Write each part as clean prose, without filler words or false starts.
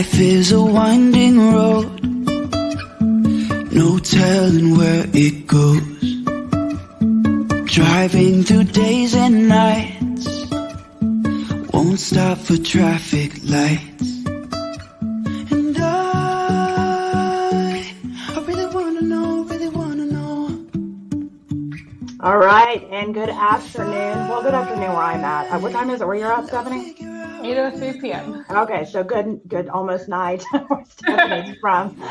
Life is a winding road, no telling where it goes. Driving through days and nights, won't stop for traffic lights. And I really wanna know, really wanna know. All right, and good afternoon. Well, good afternoon where I'm at. What time is it where you're at, Stephanie? 8:03 p.m. Okay, so good, almost night where Stephanie's from.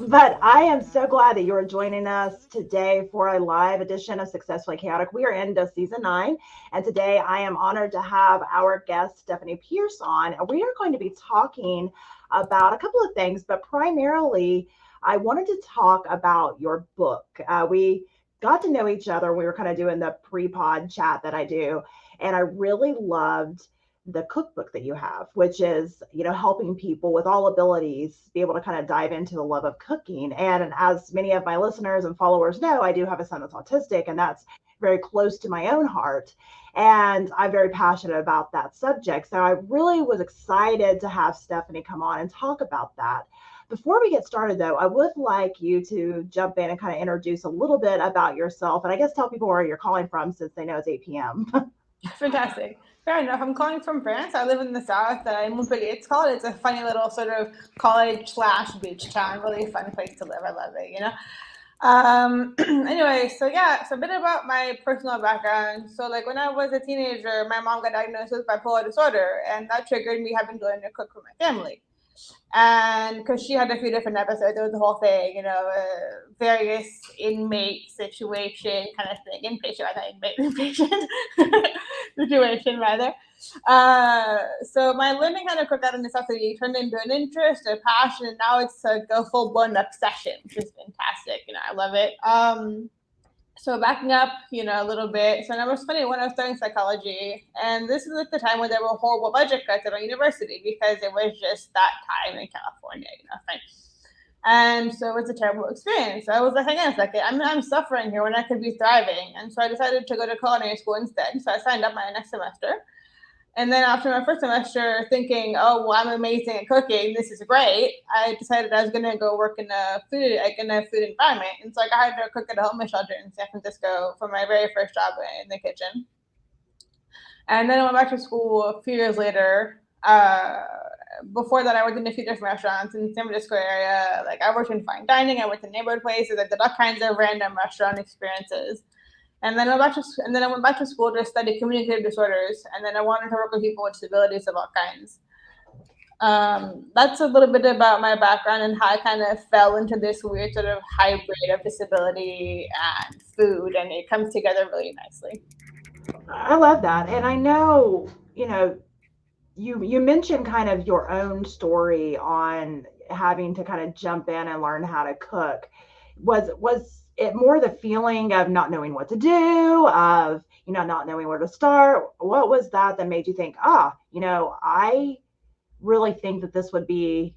But I am so glad that you are joining us today for a live edition of Successfully Chaotic. We are into season 9, and today I am honored to have our guest, Stephani Pierce, on. We are going to be talking about a couple of things, but primarily I wanted to talk about your book. We got to know each other. We were kind of doing the pre-pod chat that I do, and I really loved the cookbook that you have, which is, helping people with all abilities be able to kind of dive into the love of cooking. And as many of my listeners and followers know, I do have a son that's autistic, and that's very close to my own heart. And I'm very passionate about that subject. So I really was excited to have Stephani come on and talk about that. Before we get started, though, I would like you to jump in and kind of introduce a little bit about yourself, and I guess tell people where you're calling from since they know it's 8 p.m. Fantastic. Fair enough. I'm calling from France. I live in the south, in Montpellier. It's called. It's a funny little sort of college/beach town. Really fun place to live. I love it. Anyway, so a bit about my personal background. So like when I was a teenager, my mom got diagnosed with bipolar disorder, and that triggered me having to learn to cook for my family. And because she had a few different episodes, there was the whole thing, various inmate situation kind of thing, inpatient situation rather. So my learning how to cook out of necessity turned into an interest, a passion, and now it's like a full-blown obsession, which is fantastic. I love it. So backing up, a little bit. So when I was 21, I was studying psychology, and this is at the time when there were horrible budget cuts at our university because it was just that time in California, fine. And so it was a terrible experience. I was like, hang on a second, I'm suffering here when I could be thriving. And so I decided to go to culinary school instead. So I signed up my next semester. And then after my first semester, thinking, oh, well, I'm amazing at cooking, this is great, I decided I was going to go work in a food environment. And so I got hired to cook at a homeless shelter in San Francisco for my very first job in the kitchen. And then I went back to school a few years later. Before that, I worked in a few different restaurants in the San Francisco area. Like I worked in fine dining, I worked in neighborhood places, I did all kinds of random restaurant experiences. And then I went back to school to study communicative disorders, and then I wanted to work with people with disabilities of all kinds. That's a little bit about my background and how I kind of fell into this weird sort of hybrid of disability and food, and it comes together really nicely. I love that. And I know, you mentioned kind of your own story on having to kind of jump in and learn how to cook. Was it more the feeling of not knowing what to do, of, not knowing where to start? What was that made you think, I really think that this would be,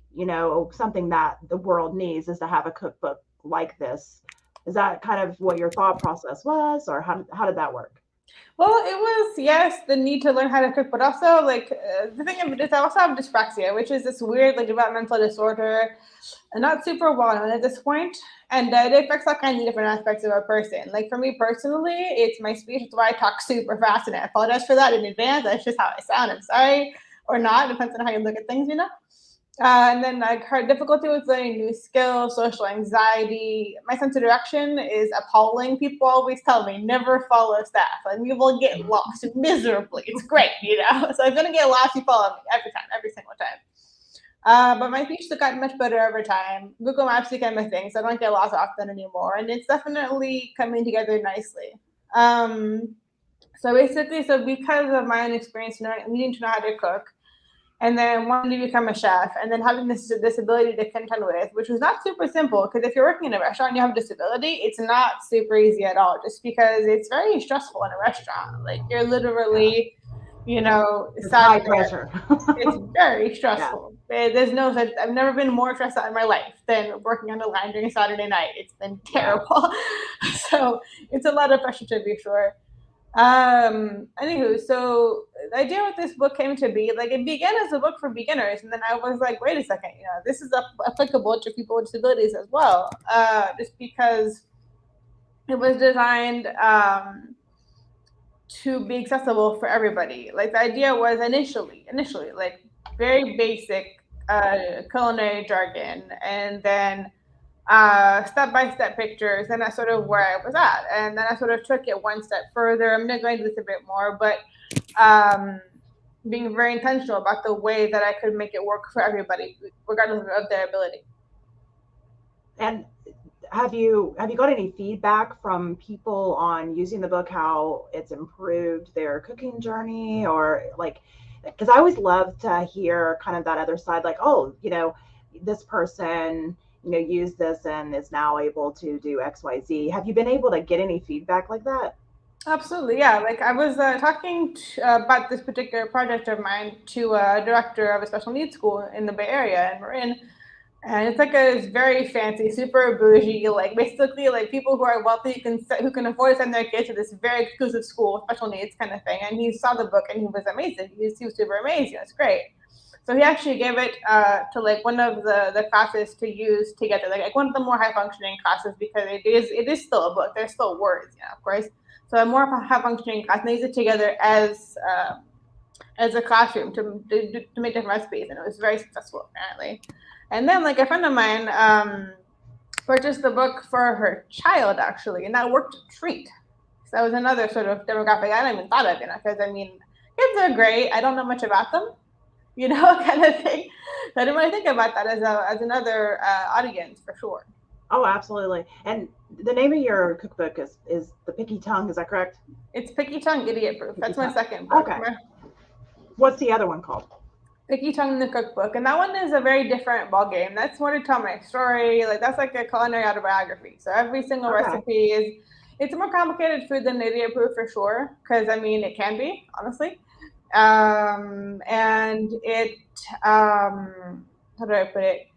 something that the world needs, is to have a cookbook like this? Is that kind of what your thought process was, or how did that work? Well, it was, yes, the need to learn how to cook, but also the thing of it is I also have dyspraxia, which is this weird developmental disorder, and not super well known at this point, and it affects all kinds of different aspects of a person. Like for me personally, it's my speech. It's why I talk super fast, and I apologize for that in advance. That's just how I sound. I'm sorry, or not, depends on how you look at things, And then I had difficulty with learning new skills, social anxiety. My sense of direction is appalling. People always tell me, never follow staff. We will get lost miserably. It's great, So I'm going to get lost, you follow me every single time. But my speech has gotten much better over time. Google Maps became a thing, so I don't get lost often anymore. And it's definitely coming together nicely. So because of my own experience needing to know how to cook, and then wanting to become a chef, and then having this disability to contend with, which was not super simple, because if you're working in a restaurant and you have a disability, it's not super easy at all, just because it's very stressful in a restaurant. Like you're literally, it's high pressure. It's very stressful. Yeah. I've never been more stressed out in my life than working on the line during a Saturday night. It's been terrible. So it's a lot of pressure, to be sure. Anywho, so the idea with this book came to be, like, it began as a book for beginners, and then I was like, wait a second, this is applicable to people with disabilities as well, just because it was designed to be accessible for everybody. Like, the idea was initially like very basic culinary jargon, and then step-by-step pictures, and that's sort of where I was at. And then I sort of took it one step further. I'm going to go into this a bit more, but being very intentional about the way that I could make it work for everybody, regardless of their ability. And have you got any feedback from people on using the book, how it's improved their cooking journey, or like, because I always love to hear kind of that other side, like, oh, this person, used this and is now able to do XYZ. Have you been able to get any feedback like that? Absolutely, yeah. Like, I was talking about this particular project of mine to a director of a special needs school in the Bay Area in Marin. And it's like a very fancy, super bougie, like basically like people who are wealthy who can afford to send their kids to this very exclusive school with special needs kind of thing. And he saw the book and he was amazing. He was super amazing. It's great. So he actually gave it to like one of the classes to use together, like one of the more high functioning classes, because it is still a book. There's still words, of course. So a more high functioning class, and they use it together as a classroom to make different recipes, and it was very successful apparently. And then, like, a friend of mine purchased the book for her child, actually, and that worked a treat. So that was another sort of demographic I hadn't even thought of, because I mean, kids are great. I don't know much about them, kind of thing. So I didn't really think about that as another audience for sure. Oh, absolutely. And the name of your cookbook is The Picky Tongue. Is that correct? It's Picky Tongue, Idiot Proof. That's my second book. Okay. What's the other one called? Picky Tongue, the Cookbook. And that one is a very different ballgame. That's more to tell my story. Like, that's like a culinary autobiography. So every single recipe it's a more complicated food than Idiot Proof for sure. Because, I mean, it can be, honestly. And it, how do I put it?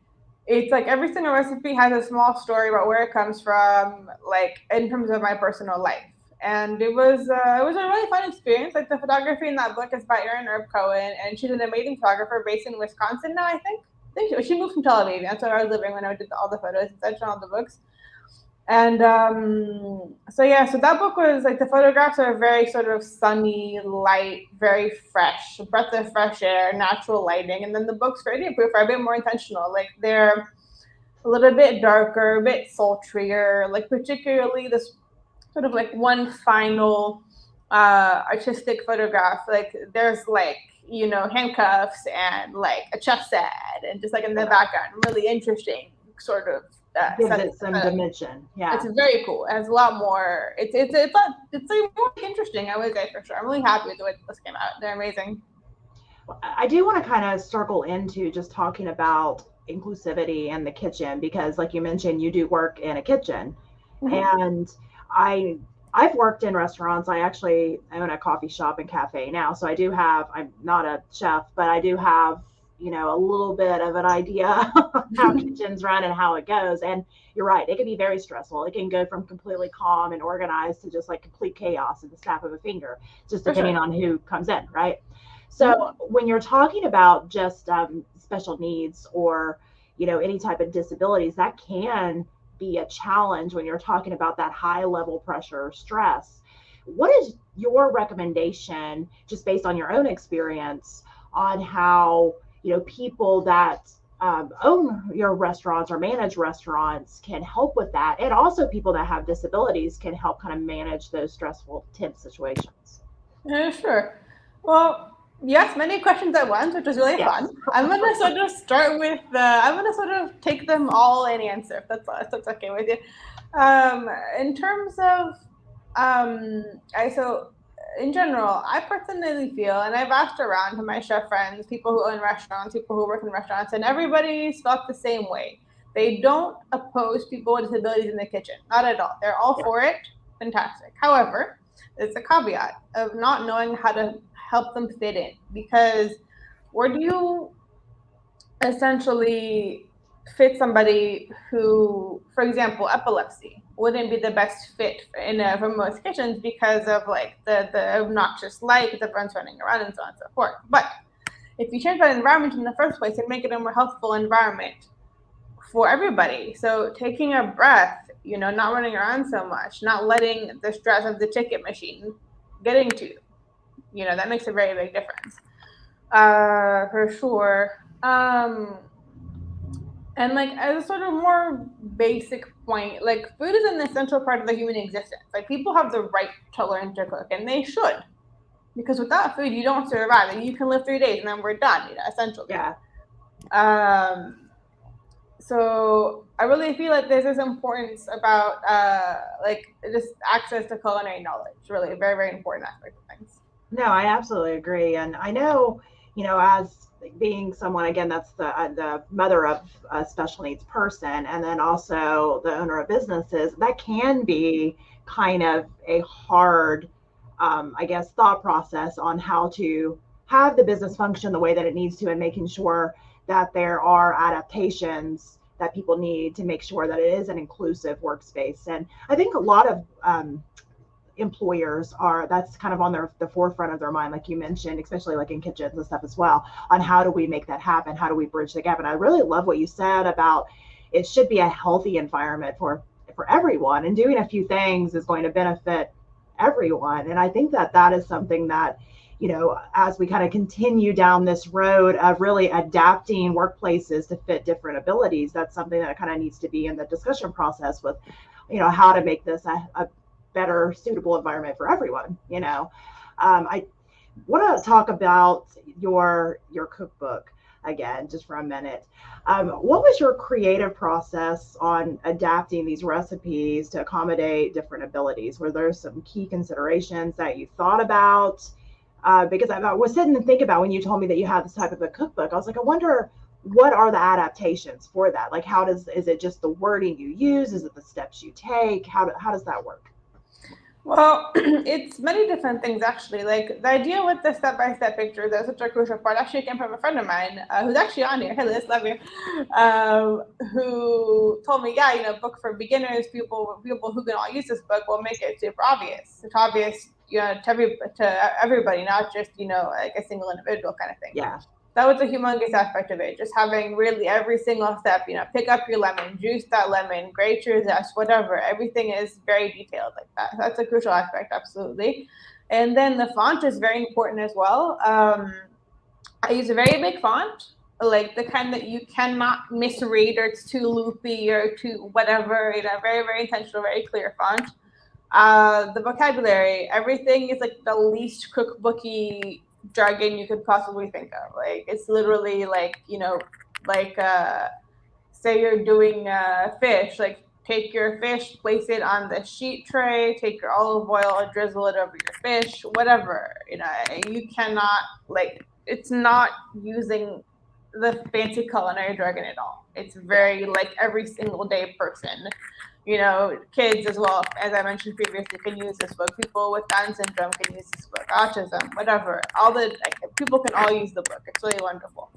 It's like every single recipe has a small story about where it comes from, like in terms of my personal life. And it was a really fun experience. Like, the photography in that book is by Erin Herb Cohen, and she's an amazing photographer based in Wisconsin now. I think she moved from Tel Aviv. That's where I was living when I did all the photos and such on all the books. And so that book was like, the photographs are very sort of sunny, light, very fresh, a breath of fresh air, natural lighting. And then the books for Idiot Proof are a bit more intentional. Like, they're a little bit darker, a bit sultrier, like particularly this sort of like one final artistic photograph. Like, there's like, handcuffs and like a chess set, and just like in the background, really interesting sort of gives it some dimension. Yeah, it's very cool. It has a lot more. It's more interesting, I would say, for sure. I'm really happy with the way this came out. They're amazing. I do want to kind of circle into just talking about inclusivity in the kitchen, because like you mentioned, you do work in a kitchen. Mm-hmm. And I've worked in restaurants. I actually own a coffee shop and cafe now. So I'm not a chef, but I do have, a little bit of an idea of how kitchens run and how it goes. And you're right, it can be very stressful. It can go from completely calm and organized to just like complete chaos at the snap of a finger, just depending on who comes in, right? So when you're talking about just special needs or, any type of disabilities, that can be a challenge when you're talking about that high level pressure or stress. What is your recommendation, just based on your own experience, on how, people that own your restaurants or manage restaurants can help with that, and also people that have disabilities can help kind of manage those stressful, tense situations? Yeah, sure. Well, yes, many questions at once, which was really fun. I'm going to sort of start with I'm going to sort of take them all and answer, if that's okay with you. In terms of, in general, I personally feel, and I've asked around to my chef friends, people who own restaurants, people who work in restaurants, and everybody's felt the same way. They don't oppose people with disabilities in the kitchen. Not at all. They're all for it. Fantastic. However, it's a caveat of not knowing how to help them fit in, because where do you essentially fit somebody who, for example, epilepsy wouldn't be the best fit for most kitchens because of like the obnoxious light, because everyone's running around and so on and so forth. But if you change that environment in the first place and make it a more healthful environment for everybody, so taking a breath, not running around so much, not letting the stress of the ticket machine getting to you, that makes a very big difference, for sure. And like as a sort of more basic point, like food is an essential part of the human existence. Like people have the right to learn to cook, and they should, because without food you don't survive. And you can live 3 days and then we're done, essentially. Yeah. So I really feel like there's this importance about like just access to culinary knowledge. Really, a very, very important aspect of things. No, I absolutely agree. And I know, as being someone, again, that's the mother of a special needs person, and then also the owner of businesses, that can be kind of a hard, I guess, thought process on how to have the business function the way that it needs to, and making sure that there are adaptations that people need to make sure that it is an inclusive workspace. And I think a lot of employers that's kind of on the forefront of their mind, like you mentioned, especially like in kitchens and stuff as well, on how do we make that happen, how do we bridge the gap. And I really love what you said about it should be a healthy environment for everyone, and doing a few things is going to benefit everyone. And I think that is something that, as we kind of continue down this road of really adapting workplaces to fit different abilities, that's something that kind of needs to be in the discussion process with, how to make this a better suitable environment for everyone. I want to talk about your cookbook again just for a minute. What was your creative process on adapting these recipes to accommodate different abilities? Were there some key considerations that you thought about? Because I was sitting and thinking about when you told me that you had this type of a cookbook, I was like, I wonder, what are the adaptations for that? Like, is it just the wording you use? Is it the steps you take? How does that work? Well, it's many different things, actually. Like the idea with the step-by-step pictures, that's such a crucial part, actually came from a friend of mine who's actually on here. Hey, Liz, love you. Who told me, book for beginners, people who can all use this book will make it super obvious. It's obvious, to everybody, not just, like a single individual kind of thing. Yeah. That was a humongous aspect of it. Just having really every single step, pick up your lemon, juice that lemon, grate your zest, whatever. Everything is very detailed like that. That's a crucial aspect, absolutely. And then the font is very important as well. I use a very big font, like the kind that you cannot misread, or it's too loopy or too whatever. Very, very intentional, very clear font. The vocabulary, everything is like the least cookbooky jargon you could possibly think of. Like it's literally like, say you're doing fish, like take your fish, place it on the sheet tray, take your olive oil, drizzle it over your fish, whatever. You cannot, like, it's not using the fancy culinary jargon at all. It's very like every single day person. Kids as well, as I mentioned previously, can use this book. People with Down syndrome can use this book. Autism, whatever. People can all use the book. It's really wonderful.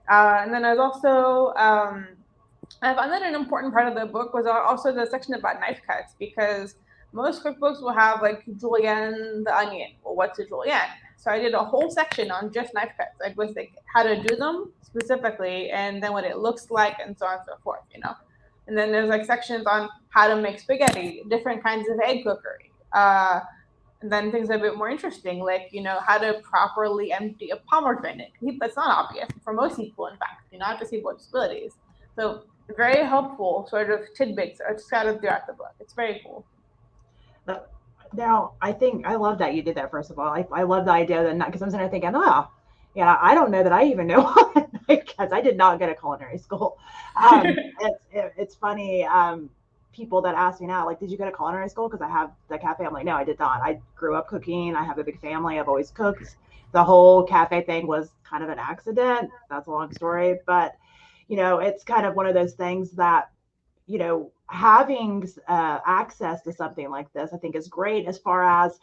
And then I was also, I found that an important part of the book was also the section about knife cuts, because most cookbooks will have like julienne the onion. Well, what's a julienne? So I did a whole section on just knife cuts, like with how to do them specifically, and then what it looks like, and so on and so forth. And then there's like sections on how to make spaghetti, different kinds of egg cookery. And then things are a bit more interesting, like, how to properly empty a pomegranate. That's not obvious for most people, in fact, not just people with disabilities. So very helpful sort of tidbits are scattered throughout the book. It's very cool. Now, I think I love that you did that, first of all. I love the idea that, because I'm sitting there thinking, I don't know that I even know because I did not go to culinary school. It's funny. People that ask me now, like, did you go to culinary school? Because I have the cafe. I'm like, no, I did not. I grew up cooking. I have a big family. I've always cooked. The whole cafe thing was kind of an accident. That's a long story. But, it's kind of one of those things that, having access to something like this, I think is great as far as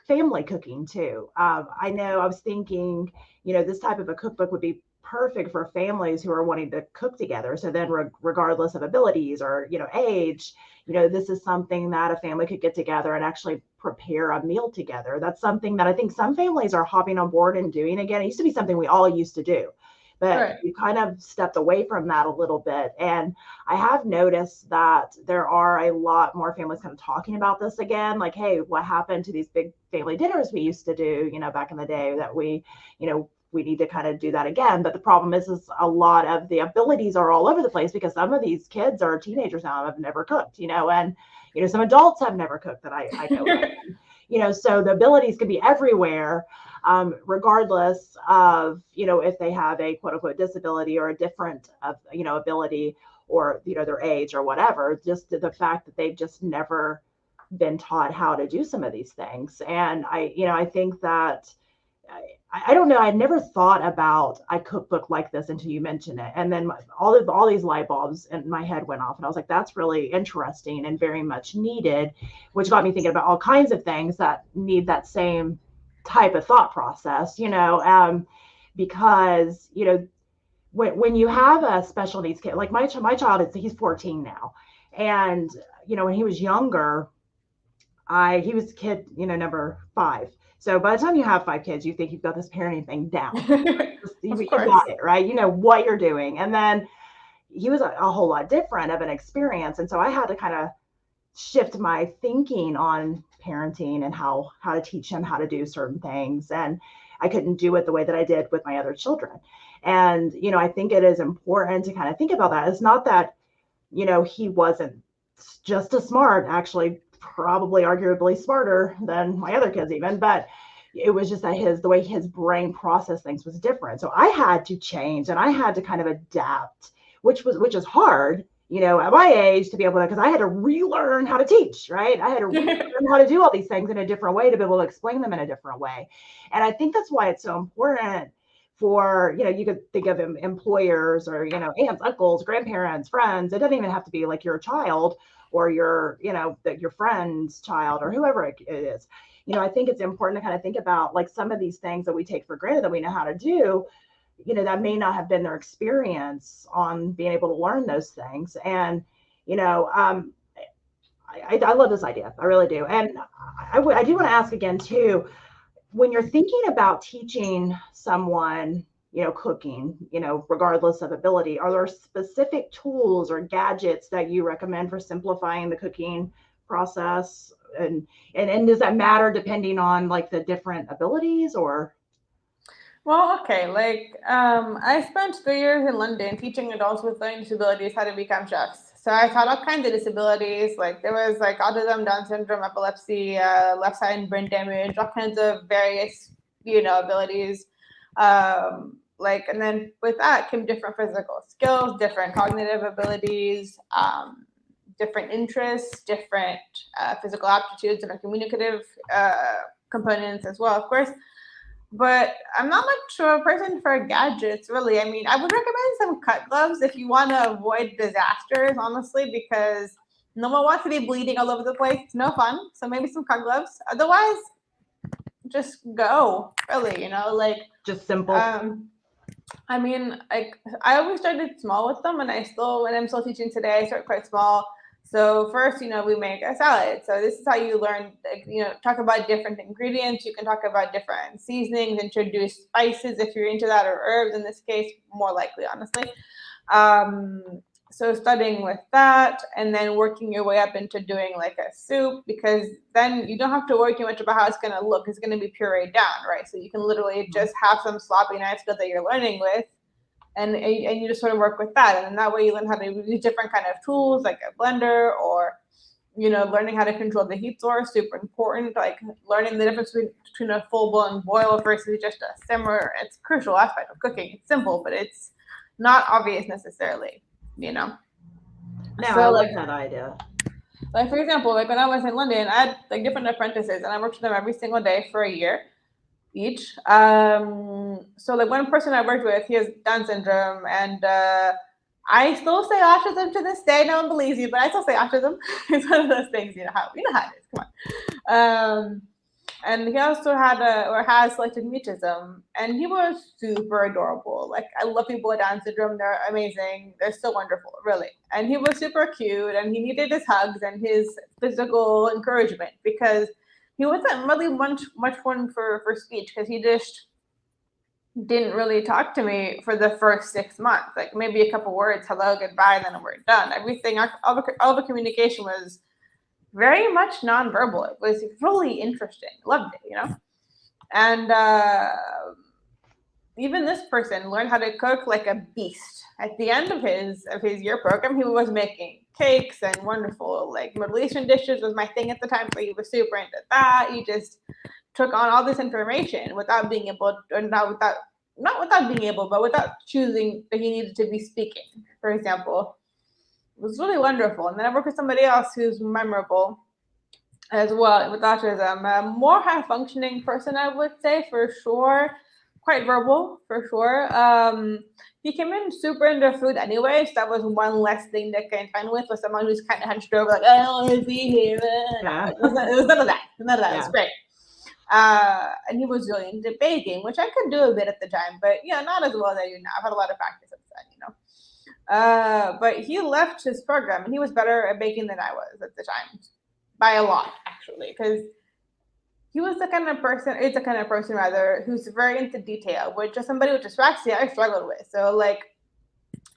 family cooking too. I know I was thinking, this type of a cookbook would be perfect for families who are wanting to cook together. So then regardless of abilities or, age, this is something that a family could get together and actually prepare a meal together. That's something that I think some families are hopping on board and doing again. It used to be something we all used to do, but Right. we kind of stepped away from that a little bit. And I have noticed that there are a lot more families kind of talking about this again, like, hey, what happened to these big family dinners we used to do, back in the day, that we need to kind of do that again. But the problem is a lot of the abilities are all over the place, because some of these kids are teenagers now and have never cooked, and some adults have never cooked that I know of. So the abilities can be everywhere, regardless of, if they have a quote unquote disability or a different, ability, or, their age or whatever, just the fact that they've just never been taught how to do some of these things. And I think that, I don't know. I'd never thought about a cookbook like this until you mentioned it. And then all these light bulbs in my head went off, and I was like, that's really interesting and very much needed, which got me thinking about all kinds of things that need that same type of thought process, because, when you have a special needs kid, like my child, he's 14 now. And, when he was younger, he was kid, number 5. So by the time you have 5 kids, you think you've got this parenting thing down. You got it, right? You know what you're doing. And then he was a whole lot different of an experience. And so I had to kind of shift my thinking on parenting and how to teach him how to do certain things. And I couldn't do it the way that I did with my other children. And, I think it is important to kind of think about that. It's not that, he wasn't just as smart, actually, probably arguably smarter than my other kids even, but it was just that the way his brain processed things was different. So I had to change, and I had to kind of adapt, which is hard, at my age, to be able to, because I had to relearn how to teach, right? I had to relearn how to do all these things in a different way, to be able to explain them in a different way. And I think that's why it's so important for, you could think of employers or, aunts, uncles, grandparents, friends. It doesn't even have to be like your child or your friend's child or whoever it is. I think it's important to kind of think about, like, some of these things that we take for granted that we know how to do, that may not have been their experience on being able to learn those things. And, I love this idea. I really do. And I do want to ask again too, when you're thinking about teaching someone, cooking, regardless of ability, are there specific tools or gadgets that you recommend for simplifying the cooking process? And does that matter depending on, like, the different abilities, or? Well, okay, I spent 3 years in London teaching adults with learning disabilities how to become chefs. So I taught all kinds of disabilities. Like, there was autism, Down syndrome, epilepsy, left side brain damage, all kinds of various, abilities. And then with that came different physical skills, different cognitive abilities, different interests, different physical aptitudes, and communicative components as well, of course. But I'm not much of a person for gadgets, really. I mean, I would recommend some cut gloves if you want to avoid disasters, honestly, because no one wants to be bleeding all over the place. It's no fun. So maybe some cut gloves. Otherwise, just go, really, Just simple. I mean, I always started small with them, and when I'm still teaching today, I start quite small. So first, we make a salad. So this is how you learn, talk about different ingredients. You can talk about different seasonings, introduce spices if you're into that, or herbs in this case, more likely, honestly. So starting with that, and then working your way up into doing like a soup, because then you don't have to worry too much about how it's going to look. It's going to be pureed down, right? So you can literally just have some sloppy nice skill that you're learning with, and you just sort of work with that. And then that way you learn how to use different kind of tools, like a blender, or, learning how to control the heat source, super important. Like learning the difference between a full-blown boil versus just a simmer. It's a crucial aspect of cooking. It's simple, but it's not obvious necessarily, No, So, I like that idea. Like, for example, when I was in London, I had different apprentices, and I worked with them every single day for a year each. So one person I worked with, he has Down syndrome, and I still say autism to this day. No one believes you, but I still say autism. It's one of those things, how it is. Come on. And he also has selective mutism, and he was super adorable. Like, I love people with Down syndrome; they're amazing. They're so wonderful, really. And he was super cute, and he needed his hugs and his physical encouragement because he wasn't really much one for speech, because he just didn't really talk to me for the first 6 months. Like, maybe a couple words, hello, goodbye, and then we're done. Everything, all the communication was very much nonverbal. It was really interesting. Loved it, And even this person learned how to cook like a beast. At the end of his year program, he was making cakes and wonderful, like, Middle Eastern dishes was my thing at the time. So he was super into that. He just took on all this information without being able, or not without being able, but without choosing that he needed to be speaking, for example. It was really wonderful. And then I worked with somebody else who's memorable as well with autism. A more high functioning person, I would say, for sure. Quite verbal, for sure. He came in super into food anyway, so that was one less thing to contend with someone who's kind of hunched over, like, I don't want to be here. Yeah. It was none of that. None of that. Yeah. It was great. And he was really into baking, which I could do a bit at the time, but not as well as I do now. I've had a lot of practice since then, but he left his program, and he was better at baking than I was at the time, by a lot, actually, because he was the kind of person, who's very into detail, which is somebody with dyspraxia I struggled with. So, like,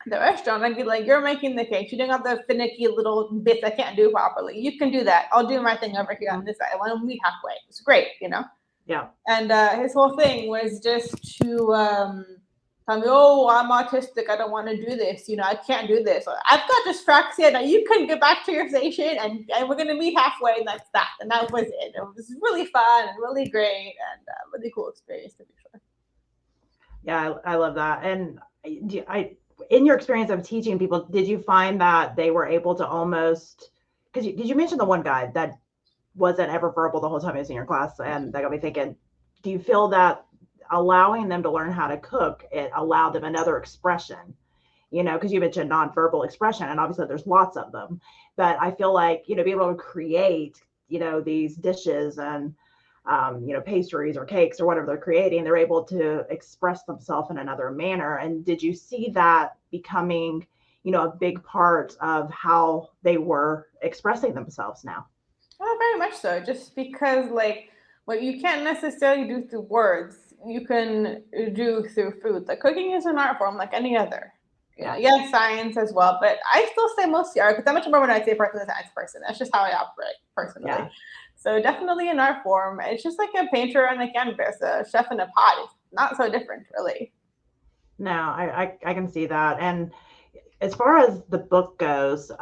the restaurant, I'd be like, you're making the cake, you doing all the finicky little bits I can't do properly. You can do that. I'll do my thing over here on this side. Why don't we halfway? It's great, Yeah. And his whole thing was just to tell me, oh, I'm autistic, I don't want to do this, I can't do this. I've got dyspraxia, now you can get back to your station, and we're going to meet halfway, and that's that. And that was it. It was really fun and really great, and really cool experience, to be sure. Yeah, I love that. And in your experience of teaching people, did you find that they were able to almost, because did you mention the one guy that wasn't ever verbal the whole time he was in your class? And that got me thinking, do you feel that allowing them to learn how to cook, it allowed them another expression, because you mentioned nonverbal expression, and obviously there's lots of them, but I feel like, be able to create, these dishes and, pastries or cakes or whatever they're creating, they're able to express themselves in another manner. And did you see that becoming, a big part of how they were expressing themselves now? Well, very much so, just because, like, what you can't necessarily do through words, you can do through food. Like, cooking is an art form like any other. Yes, science as well, but I still say mostly art, because I'm much more when I say person than a science person. That's just how I operate personally. Yeah. So definitely an art form. It's just like a painter on a canvas, a chef in a pot. It's not so different, really. No, I can see that. And as far as the book goes,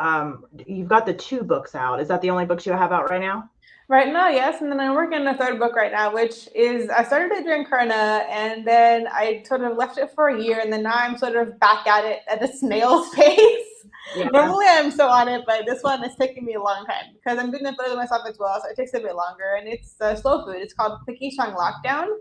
you've got the 2 books out. Is that the only books you have out right now? Right now, yes. And then I'm working on a 3rd book right now, which is, I started it during Corona, and then I sort of left it for a year, and then now I'm sort of back at it at a snail's pace. Yeah. Normally I'm so on it, but this one is taking me a long time because I'm doing the food myself as well, so it takes a bit longer. And it's slow food. It's called Picky Strong Lockdown,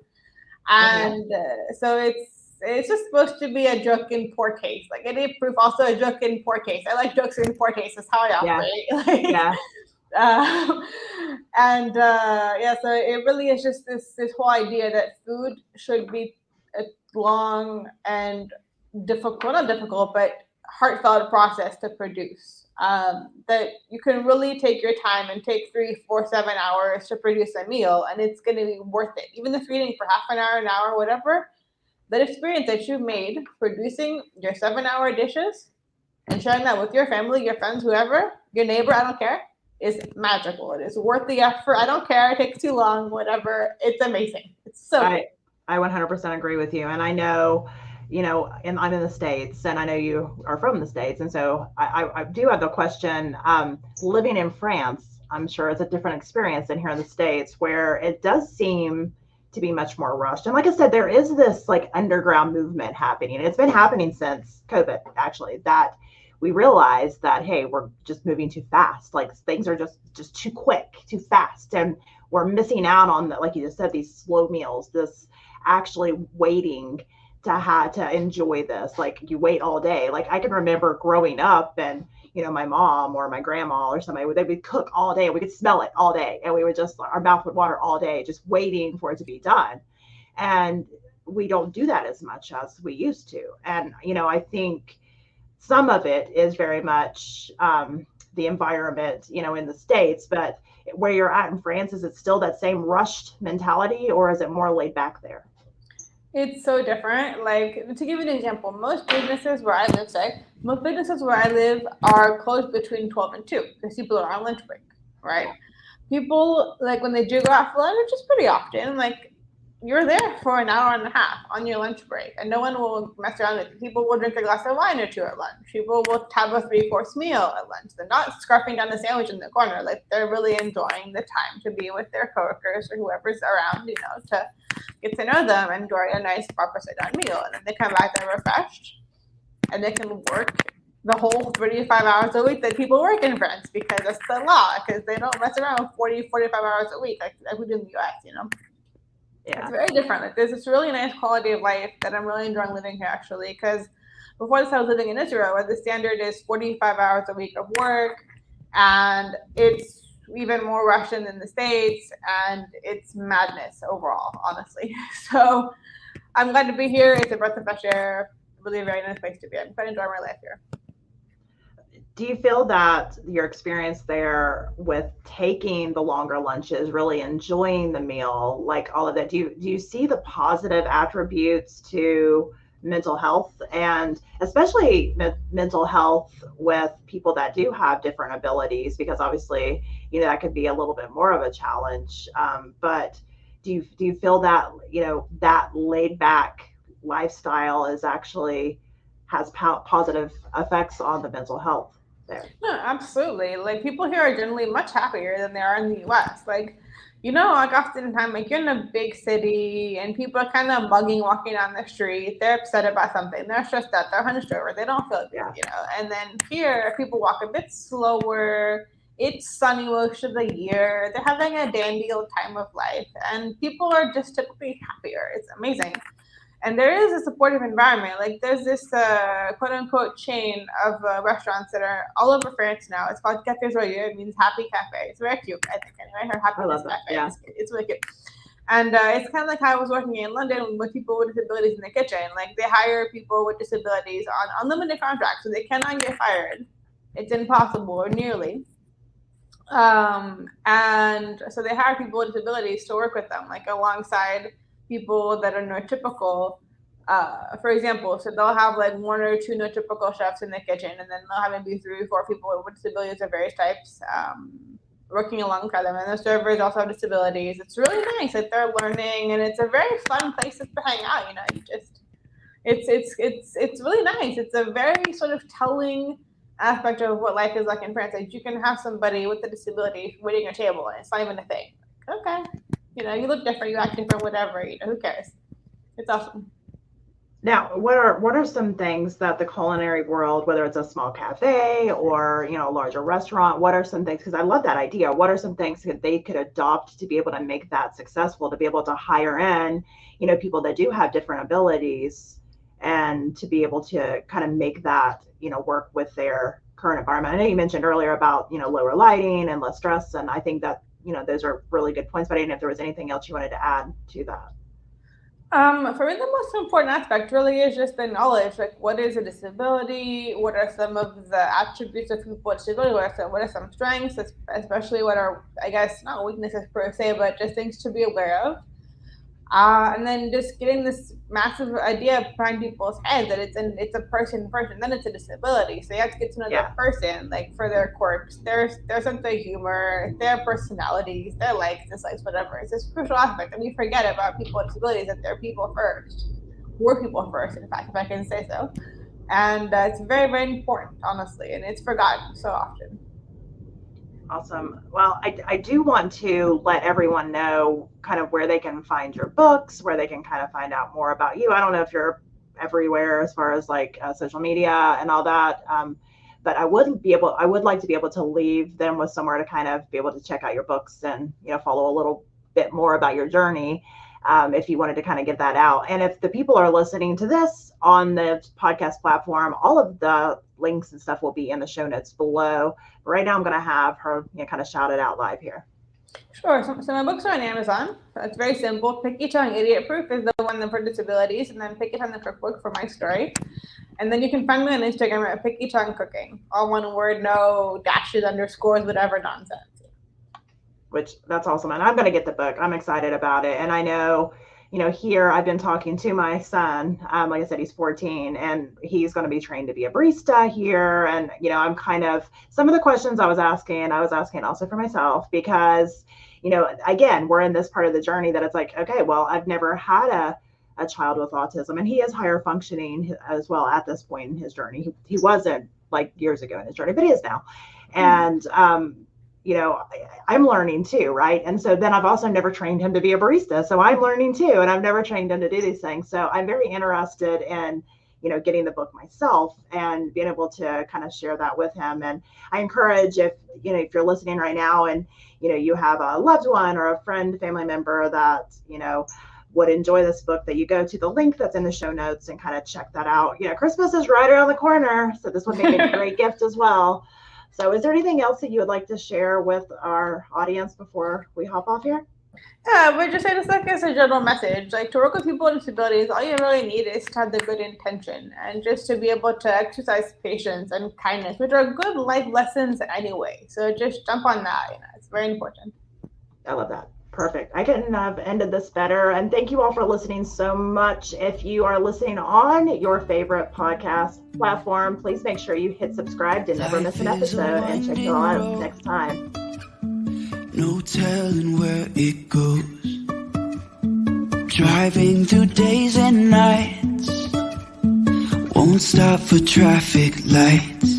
and so it's just supposed to be a joke in poor taste. Like, any proof, also a joke in poor taste. I like jokes in poor taste. That's how I operate. Yeah. So it really is just this whole idea that food should be a long and not difficult, but heartfelt process to produce. That you can really take your time and take 3, 4, 7 hours to produce a meal, and it's going to be worth it. Even if you're eating for half an hour, whatever, that experience that you made producing your 7-hour dishes and sharing that with your family, your friends, whoever, your neighbor, I don't care, is magical. It is worth the effort. I don't care. It takes too long, whatever. It's amazing. It's so good. I 100% agree with you. And I know, and I'm in the States, and I know you are from the States. And so I do have the question, living in France, I'm sure it's a different experience than here in the States, where it does seem to be much more rushed. And like I said, there is this like underground movement happening. And it's been happening since COVID, actually, that we realized that, hey, we're just moving too fast. Like, things are just too quick, too fast. And we're missing out on, like you just said, these slow meals, this actually waiting to enjoy this. Like you wait all day. Like I can remember growing up and, my mom or my grandma or somebody, they would cook all day. We could smell it all day. And we would our mouth would water all day, just waiting for it to be done. And we don't do that as much as we used to. And, I think some of it is very much the environment, in the States, but where you're at in France, is it still that same rushed mentality or is it more laid back there? It's so different. Like, to give you an example, most businesses where I live are closed between 12 and 2 because people are on lunch break, right? People, like, when they do go out for lunch, which is pretty often, like, you're there for an hour and a half on your lunch break, and no one will mess around with you. People will drink a glass of wine or two at lunch. People will have a 3-course meal at lunch. They're not scarfing down a sandwich in the corner. Like, they're really enjoying the time to be with their coworkers or whoever's around, to get to know them and enjoy a nice proper sit-down meal. And then they come back, they're refreshed, and they can work the whole 35 hours a week that people work in France because that's the law, because they don't mess around 45 hours a week like we do in the US, Yeah. It's very different. Like, there's this really nice quality of life that I'm really enjoying living here, actually, because before this I was living in Israel, where the standard is 45 hours a week of work, and it's even more Russian than the States, and it's madness overall, honestly. So I'm glad to be here. It's a breath of fresh air. Really a very nice place to be. I'm quite enjoying my life here. Do you feel that your experience there with taking the longer lunches, really enjoying the meal, like all of that, do you see the positive attributes to mental health, and especially mental health with people that do have different abilities? Because obviously, that could be a little bit more of a challenge. But do you feel that, that laid back lifestyle has positive effects on the mental health there? No, absolutely. Like, people here are generally much happier than they are in the US. Like, like oftentimes, like, you're in a big city and people are kind of mugging walking down the street. They're upset about something. They're stressed out. They're hunched over. They don't feel good, And then here, people walk a bit slower. It's sunny most of the year. They're having a dandy old time of life. And people are just typically happier. It's amazing. And there is a supportive environment. Like, there's this quote unquote chain of restaurants that are all over France now. It's called Café Joyeux. It means happy cafe. It's very cute, I think, anyway. Her happiness cafe. Yeah. It's really cute. And it's kind of like how I was working in London with people with disabilities in the kitchen. Like, they hire people with disabilities on unlimited contracts, so they cannot get fired. It's impossible, or nearly. And so they hire people with disabilities to work with them, like alongside people that are neurotypical, for example. So they'll have like 1 or 2 neurotypical chefs in the kitchen, and then they'll have maybe 3 or 4 people with disabilities of various types working alongside them. And the servers also have disabilities. It's really nice that they're learning, and it's a very fun place to hang out. It's really nice. It's a very sort of telling aspect of what life is like in France. Like, you can have somebody with a disability waiting your table, and it's not even a thing. Like, okay. You look different, you act different, whatever, who cares? It's awesome. Now, what are some things that the culinary world, whether it's a small cafe or, a larger restaurant, what are some things, because I love that idea, what are some things that they could adopt to be able to make that successful, to be able to hire in, people that do have different abilities, and to be able to kind of make that, work with their current environment? I know you mentioned earlier about, lower lighting and less stress, and I think that, those are really good points, but I didn't know if there was anything else you wanted to add to that. For me, the most important aspect really is just the knowledge. Like, what is a disability? What are some of the attributes of people with disability? What are some strengths, especially what are, I guess, not weaknesses per se, but just things to be aware of. And then just getting this massive idea behind people's heads that it's a person first, and then it's a disability. So you have to get to know that person, like, for their quirks, their sense of humor, their personalities, their likes, dislikes, whatever. It's this crucial aspect, and we forget about people with disabilities, that they're people first. We're people first, in fact, if I can say so. And it's very, very important, honestly, and it's forgotten so often. Awesome. Well, I do want to let everyone know kind of where they can find your books, where they can kind of find out more about you. I don't know if you're everywhere as far as like social media and all that, but I would like to be able to leave them with somewhere to kind of be able to check out your books and, follow a little bit more about your journey. if you wanted to kind of get that out. And if the people are listening to this on the podcast platform, all of the links and stuff will be in the show notes below. But right now I'm going to have her kind of shout it out live here. Sure. So my books are on Amazon. So it's very simple. Picky Tongue Idiot Proof is the one for disabilities, and then Picky Tongue the Cookbook for my story. And then you can find me on Instagram at Picky Tongue Cooking. All one word, no dashes, underscores, whatever nonsense. Which that's awesome. And I'm going to get the book. I'm excited about it. And I know, here I've been talking to my son. Like I said, he's 14 and he's going to be trained to be a barista here. And, I'm kind of, some of the questions I was asking also for myself because, again, we're in this part of the journey that it's like, okay, well, I've never had a child with autism, and he is higher functioning as well at this point in his journey. He wasn't like years ago in his journey, but he is now. And, I'm learning too, right? And so then I've also never trained him to be a barista. So I'm learning too, and I've never trained him to do these things. So I'm very interested in, getting the book myself and being able to kind of share that with him. And I encourage if you're listening right now and, you have a loved one or a friend, family member that, would enjoy this book, that you go to the link that's in the show notes and kind of check that out. Christmas is right around the corner, so this would make a great gift as well. So is there anything else that you would like to share with our audience before we hop off here? Yeah, but just as a general message, like to work with people with disabilities, all you really need is to have the good intention and just to be able to exercise patience and kindness, which are good life lessons anyway. So just jump on that. It's very important. I love that. Perfect. I couldn't have ended this better. And thank you all for listening so much. If you are listening on your favorite podcast platform, please make sure you hit subscribe to never miss an episode, and check you all out next time. No telling where it goes. Driving through days and nights. Won't stop for traffic lights.